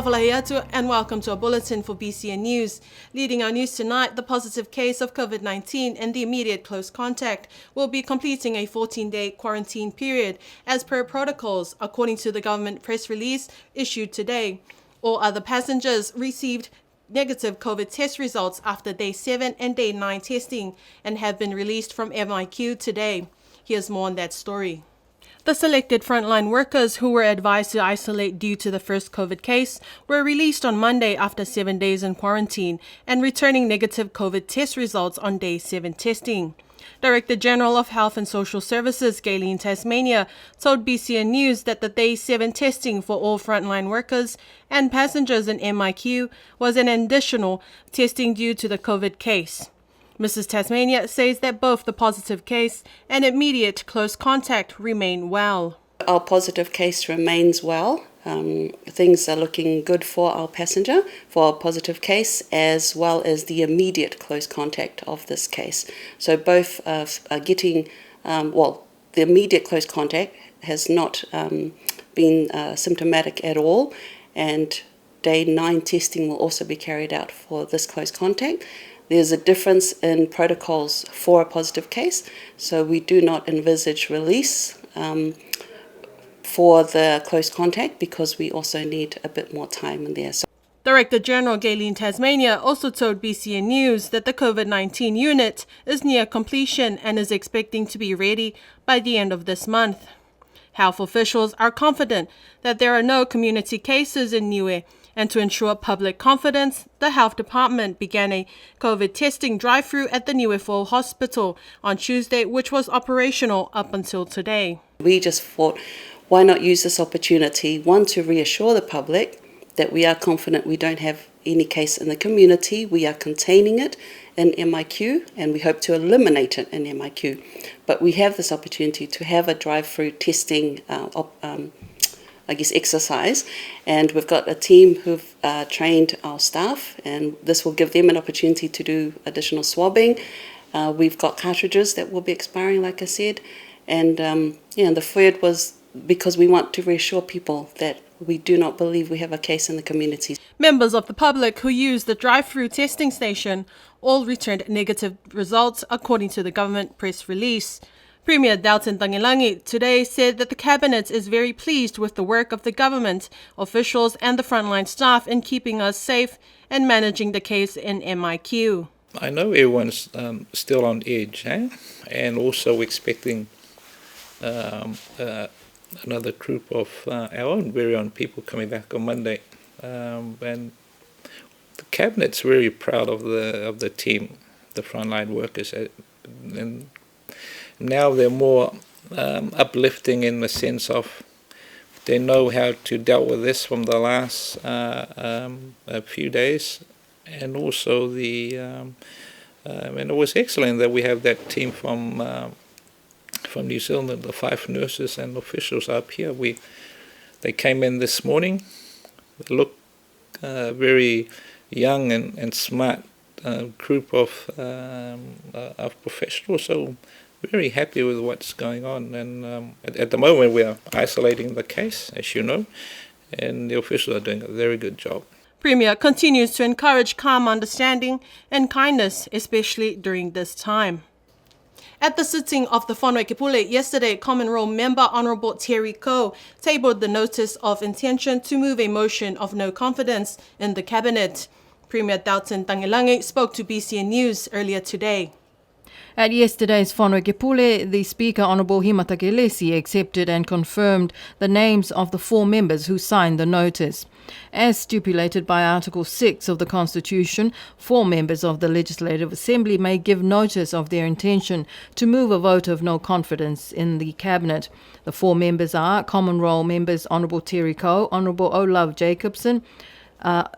Talo Festival and welcome to a bulletin for BCN News. Leading our news tonight, the positive case of COVID-19 and the immediate close contact will be completing a 14-day quarantine period as per protocols, according to the government press release issued today. All other passengers received negative COVID test results after day 7 and day 9 testing and have been released from MIQ today. Here's more on that story. The selected frontline workers who were advised to isolate due to the first COVID case were released on Monday after 7 days in quarantine and returning negative COVID test results on day 7 testing. Director General of Health and Social Services, Gayleen Tasmania, told BCN News that the day 7 testing for all frontline workers and passengers in MIQ was an additional testing due to the COVID case. Mrs. Tasmania says that both the positive case and immediate close contact remain well. Our positive case remains well. Things are looking good for our passenger, for our positive case, as well as the immediate close contact of this case. So both are getting, the immediate close contact has not been symptomatic at all, and day 9 testing will also be carried out for this close contact. There's a difference in protocols for a positive case, so we do not envisage release for the close contact because we also need a bit more time in there. Director General Gayleen Tasmania also told BCN News that the COVID-19 unit is near completion and is expecting to be ready by the end of this month. Health officials are confident that there are no community cases in Niue, and to ensure public confidence, the Health Department began a COVID testing drive-through at the Niue Fall Hospital on Tuesday, which was operational up until today. We just thought, why not use this opportunity, one, to reassure the public that we are confident we don't have any case in the community, we are containing it in MIQ, and we hope to eliminate it in MIQ. But we have this opportunity to have a drive-through testing exercise, and we've got a team who've trained our staff, and this will give them an opportunity to do additional swabbing. We've got cartridges that will be expiring, like I said, and the third was because we want to reassure people that we do not believe we have a case in the community. Members of the public who used the drive-through testing station all returned negative results, according to the government press release. Premier Dalton Tangilangi today said that the Cabinet is very pleased with the work of the government, officials and the frontline staff in keeping us safe and managing the case in MIQ. I know everyone's still on edge, and also expecting another group of our own very own people coming back on Monday. And the Cabinet's very proud of the team, the frontline workers, and now they're more uplifting in the sense of they know how to deal with this from the last a few days, and also and it was excellent that we have that team from New Zealand, the 5 nurses and officials up here. They came in this morning. They look very young and smart group of professionals. So very happy with what's going on, and at the moment we are isolating the case, as you know, and the officials are doing a very good job. Premier continues to encourage calm understanding and kindness, especially during this time. At the sitting of the Whanau Kipule yesterday, Common Role Member Honourable Terry Ko tabled the notice of intention to move a motion of no confidence in the Cabinet. Premier Dalton Tangilangi spoke to BCN News earlier today. At yesterday's Whanau Kipule, the Speaker, Honourable Himatake Lesi, accepted and confirmed the names of the 4 members who signed the notice. As stipulated by Article 6 of the Constitution, 4 members of the Legislative Assembly may give notice of their intention to move a vote of no confidence in the Cabinet. The 4 members are Common Role members Honourable Terry Ko, Honourable Olaf Jacobson,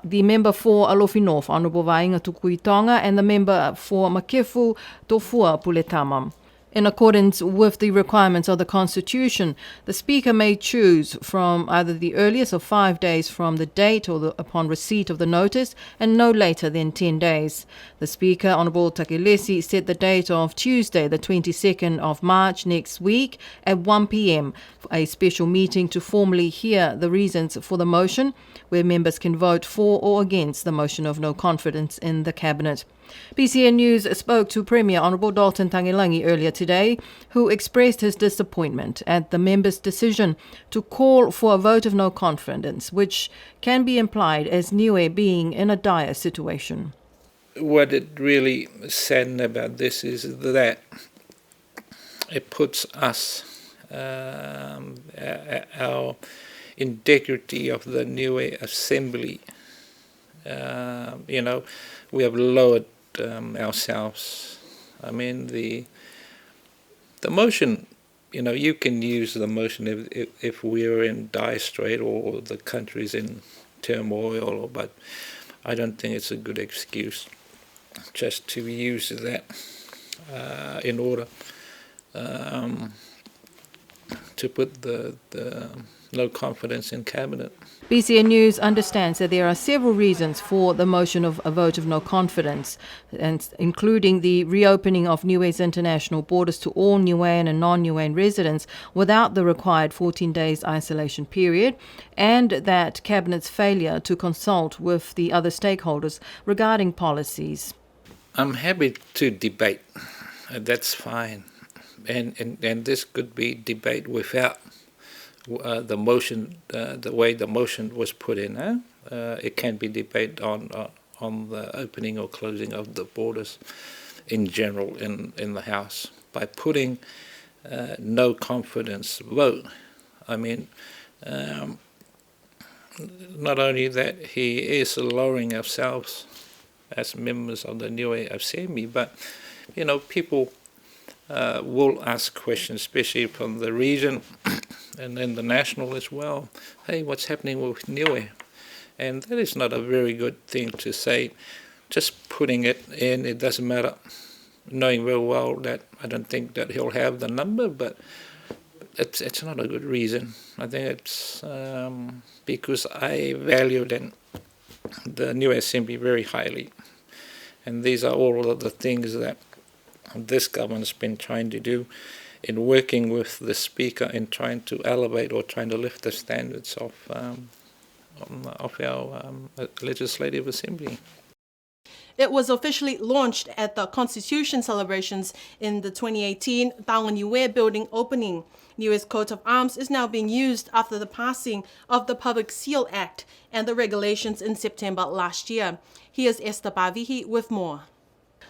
the member for Alofi North, Honourable Vainga Tukuitonga, and the member for Makefu Tofua Puletamam. In accordance with the requirements of the Constitution, the Speaker may choose from either the earliest of 5 days from the date or upon receipt of the notice and no later than 10 days. The Speaker, Honourable Takelesi, set the date of Tuesday, the 22nd of March next week at 1 p.m. for a special meeting to formally hear the reasons for the motion, where members can vote for or against the motion of no confidence in the Cabinet. BCN News spoke to Premier Honourable Dalton Tagelangi earlier today, who expressed his disappointment at the members' decision to call for a vote of no confidence, which can be implied as Niue being in a dire situation. What it really saddened about this is that it puts us, our integrity of the Niue Assembly, we have lowered ourselves. I mean, the motion, you can use the motion if we're in dire strait or the country's in turmoil, but I don't think it's a good excuse just to use that in order to put the no confidence in Cabinet. BCN News understands that there are several reasons for the motion of a vote of no confidence, and including the reopening of Niue's international borders to all Niuean and non-Niuean residents without the required 14 days isolation period, and that Cabinet's failure to consult with the other stakeholders regarding policies. I'm happy to debate. That's fine. And this could be debate without the motion, the way the motion was put in. It can be debate on the opening or closing of the borders in general in the House. By putting no confidence vote, I mean, not only that he is lowering ourselves as members of the Niue Assembly, but people will ask questions, especially from the region and then the national as well. Hey, what's happening with Niue? And that is not a very good thing to say. Just putting it in, it doesn't matter. Knowing very well that I don't think that he'll have the number, but it's not a good reason. I think it's because I value the Niue Assembly very highly. And these are all of the things that this government's been trying to do in working with the Speaker in trying to elevate or trying to lift the standards of our Legislative Assembly. It was officially launched at the Constitution celebrations in the 2018 Talo Niue building opening. Niue's coat of arms is now being used after the passing of the Public Seal Act and the regulations in September last year. Here's Esther Pavihi with more.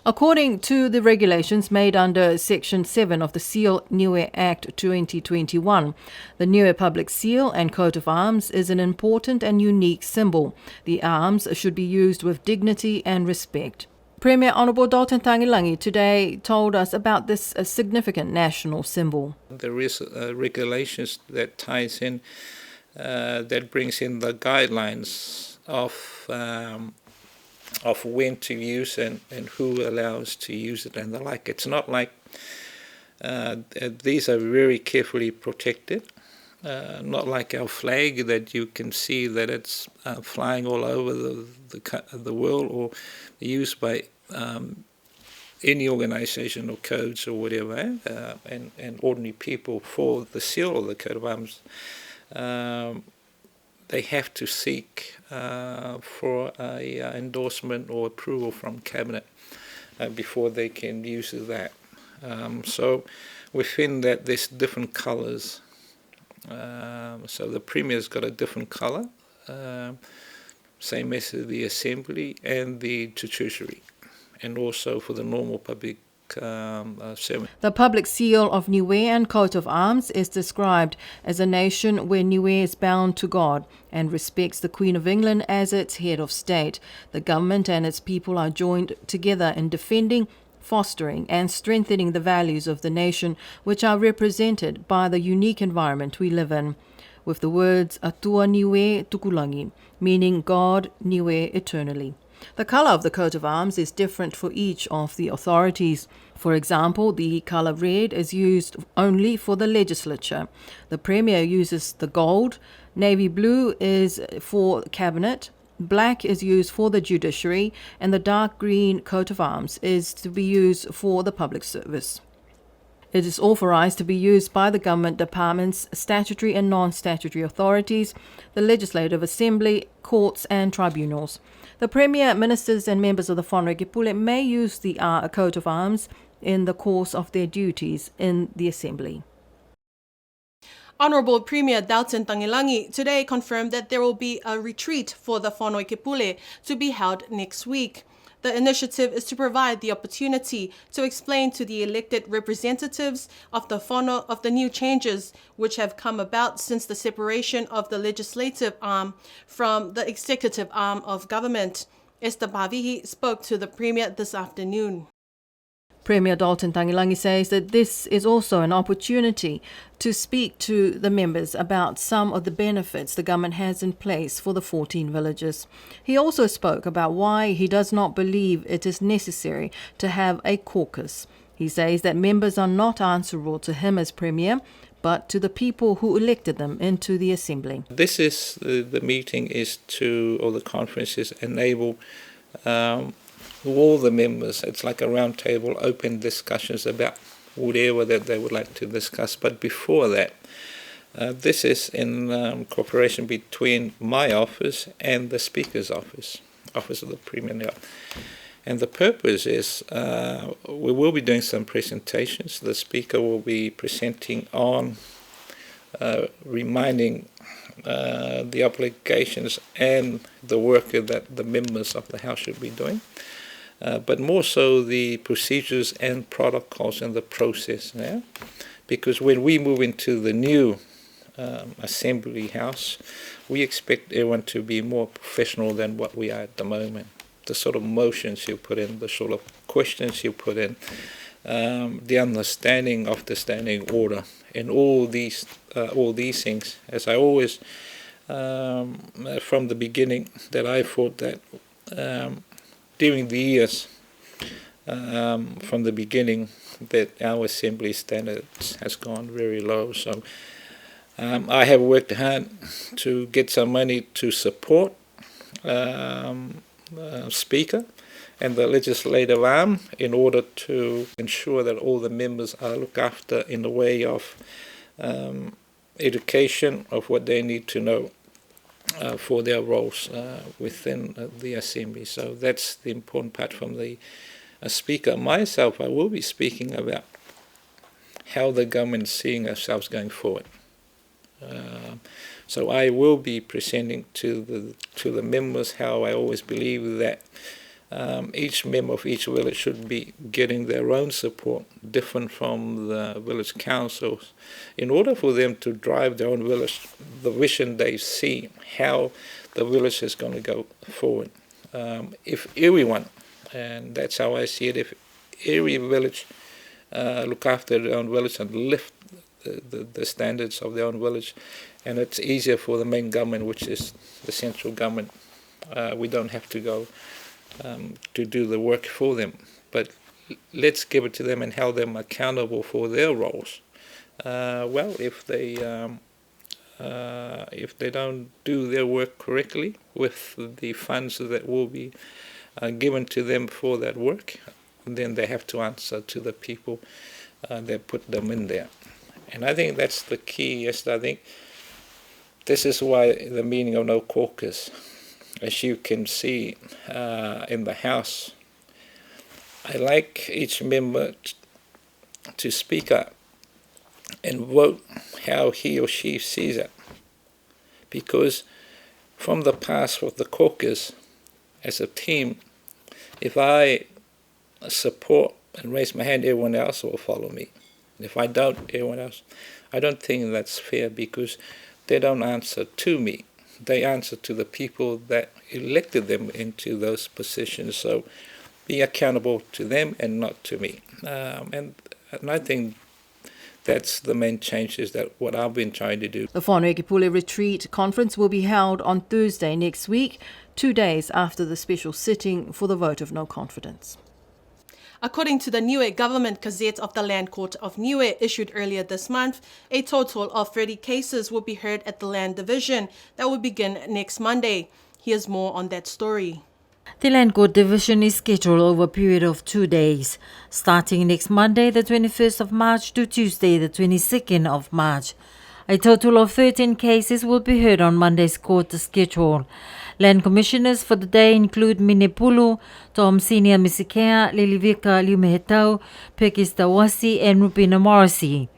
According to the regulations made under Section 7 of the Seal Niue Act 2021, the Niue Public Seal and Coat of Arms is an important and unique symbol. The arms should be used with dignity and respect. Premier Honourable Dalton Tagelangi today told us about this significant national symbol. There is regulations that ties in, that brings in the guidelines of when to use and who allows to use it and the like. It's not like these are very carefully protected, not like our flag that you can see that it's flying all over the world or used by any organization or codes or whatever, and ordinary people for the seal or the coat of arms. They have to seek for a endorsement or approval from Cabinet before they can use that. So within that, there's different colours. So the Premier's got a different colour, same as the Assembly and the Judiciary, and also for the normal public servant. The public seal of Niue and coat of arms is described as a nation where Niue is bound to God and respects the Queen of England as its head of state. The government and its people are joined together in defending, fostering and strengthening the values of the nation, which are represented by the unique environment we live in. With the words Atua Niue Tukulangi, meaning God Niue eternally. The colour of the coat of arms is different for each of the authorities. For example, the colour red is used only for the legislature. The Premier uses the gold. Navy blue is for cabinet. Black is used for the judiciary, and the dark green coat of arms is to be used for the public service. It is authorised to be used by the government departments, statutory and non-statutory authorities, the Legislative Assembly, courts and tribunals. The Premier, ministers and members of the Whanokepule may use the coat of arms in the course of their duties in the Assembly. Honourable Premier Dalton Tangilangi today confirmed that there will be a retreat for the Whanokepule to be held next week. The initiative is to provide the opportunity to explain to the elected representatives of the whānau of the new changes which have come about since the separation of the legislative arm from the executive arm of government. Esther Pavihi spoke to the Premier this afternoon. Premier Dalton Tangilangi says that this is also an opportunity to speak to the members about some of the benefits the government has in place for the 14 villages. He also spoke about why he does not believe it is necessary to have a caucus. He says that members are not answerable to him as Premier, but to the people who elected them into the Assembly. This is the meeting is to, or the conference is enable all the members. It's like a round table, open discussions about whatever that they would like to discuss. But before that, this is in cooperation between my office and the Speaker's office of the Premier. And the purpose is we will be doing some presentations. The Speaker will be presenting on reminding the obligations and the work that the members of the House should be doing. But more so the procedures and protocols and the process now. Because when we move into the new Assembly House, we expect everyone to be more professional than what we are at the moment. The sort of motions you put in, the sort of questions you put in, the understanding of the standing order, and all these things. As I always, from the beginning, that I thought that during the years, from the beginning, that our Assembly standards has gone very low. So I have worked hard to get some money to support Speaker and the legislative arm in order to ensure that all the members are looked after in the way of education of what they need to know for their roles within the Assembly. So that's the important part from the Speaker. Myself, I will be speaking about how the government is seeing ourselves going forward. So I will be presenting to the members how I always believe that each member of each village should be getting their own support, different from the village councils, in order for them to drive their own village, the vision they see, how the village is going to go forward. If everyone, and that's how I see it, if every village look after their own village and lift the standards of their own village, and it's easier for the main government, which is the central government. We don't have to go to do the work for them, but let's give it to them and hold them accountable for their roles. Well, if they don't do their work correctly with the funds that will be given to them for that work, then they have to answer to the people that put them in there. And I think that's the key. Yes, I think this is why the meaning of no caucus. As you can see in the House, I like each member to speak up and vote how he or she sees it. Because from the past with the caucus, as a team, if I support and raise my hand, everyone else will follow me. If I don't, everyone else. I don't think that's fair, because they don't answer to me. They answer to the people that elected them into those positions. So be accountable to them and not to me. And I think that's the main change, is that what I've been trying to do. The Whanokipule Retreat Conference will be held on Thursday next week, 2 days after the special sitting for the vote of no confidence. According to the Niue Government Gazette of the Land Court of Niue issued earlier this month, a total of 30 cases will be heard at the Land Division that will begin next Monday. Here's more on that story. The Land Court Division is scheduled over a period of 2 days, starting next Monday, the 21st of March to Tuesday, the 22nd of March. A total of 13 cases will be heard on Monday's court schedule. Land commissioners for the day include Minepulu, Tom Senior Misikea, Lilivika Liumehetau, Pekis Tawasi, and Rupina Morrissey.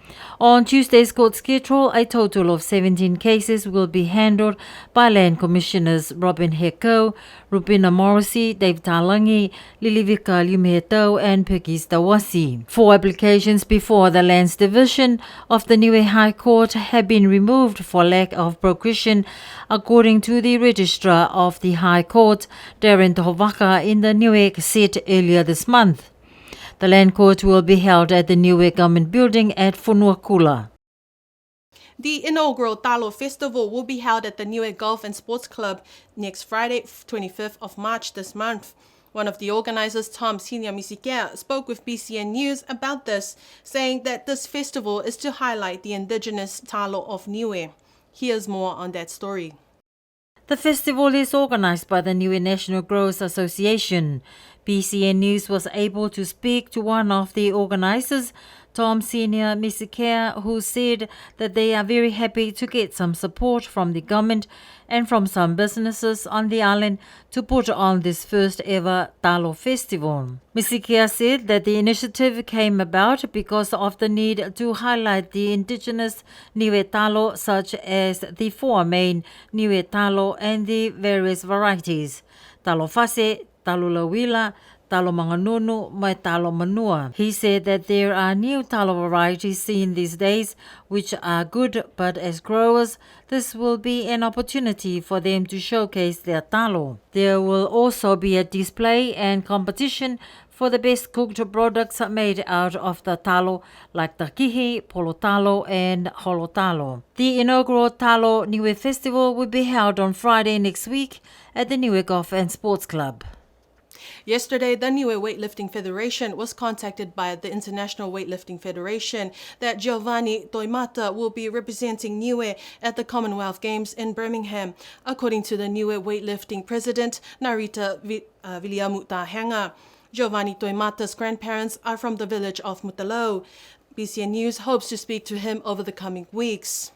On Tuesday's court schedule, a total of 17 cases will be handled by Land Commissioners Robin Heko, Rupina Morrissey, Dave Talangi, Lilivika Liumehetau, and Pekis Tawasi. 4 applications before the Lands Division of the Niue High Court have been removed for lack of progression, according to the Registrar of the High Court, Darren Tohovaka, in the Niue Gazette earlier this month. The Land Court will be held at the Niue Government Building at Fonuakula. The inaugural Talo Festival will be held at the Niue Golf and Sports Club next Friday, 25th of March this month. One of the organizers, Tom Senior Misikea, spoke with BCN News about this, saying that this festival is to highlight the indigenous Talo of Niue. Here's more on that story. The festival is organized by the Niue National Growers Association. BCN News was able to speak to one of the organizers, Tom Senior Misikea, who said that they are very happy to get some support from the government and from some businesses on the island to put on this first ever Talo Festival. Misikea said that the initiative came about because of the need to highlight the indigenous Niue Talo, such as the 4 main Niue Talo and the various varieties: Talo Fase, Talo Lawila, Talo Manganunu, mai Talo Manua. He said that there are new talo varieties seen these days which are good, but as growers, this will be an opportunity for them to showcase their talo. There will also be a display and competition for the best cooked products made out of the talo, like takihi, polo talo, and holo talo. The inaugural Talo Niue Festival will be held on Friday next week at the Niue Golf and Sports Club. Yesterday, the Niue Weightlifting Federation was contacted by the International Weightlifting Federation that Giovanni Toimata will be representing Niue at the Commonwealth Games in Birmingham, according to the Niue Weightlifting President, Narita Viliamutahanga. Giovanni Toimata's grandparents are from the village of Mutalo. BCN News hopes to speak to him over the coming weeks.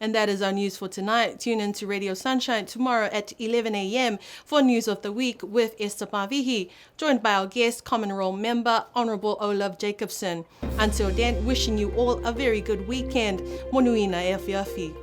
And that is our news for tonight. Tune in to Radio Sunshine tomorrow at 11 a.m. for News of the Week with Esther Pavihi, joined by our guest, Common Roll member, Honourable Olaf Jacobson. Until then, wishing you all a very good weekend. Monuina e awhiawhi.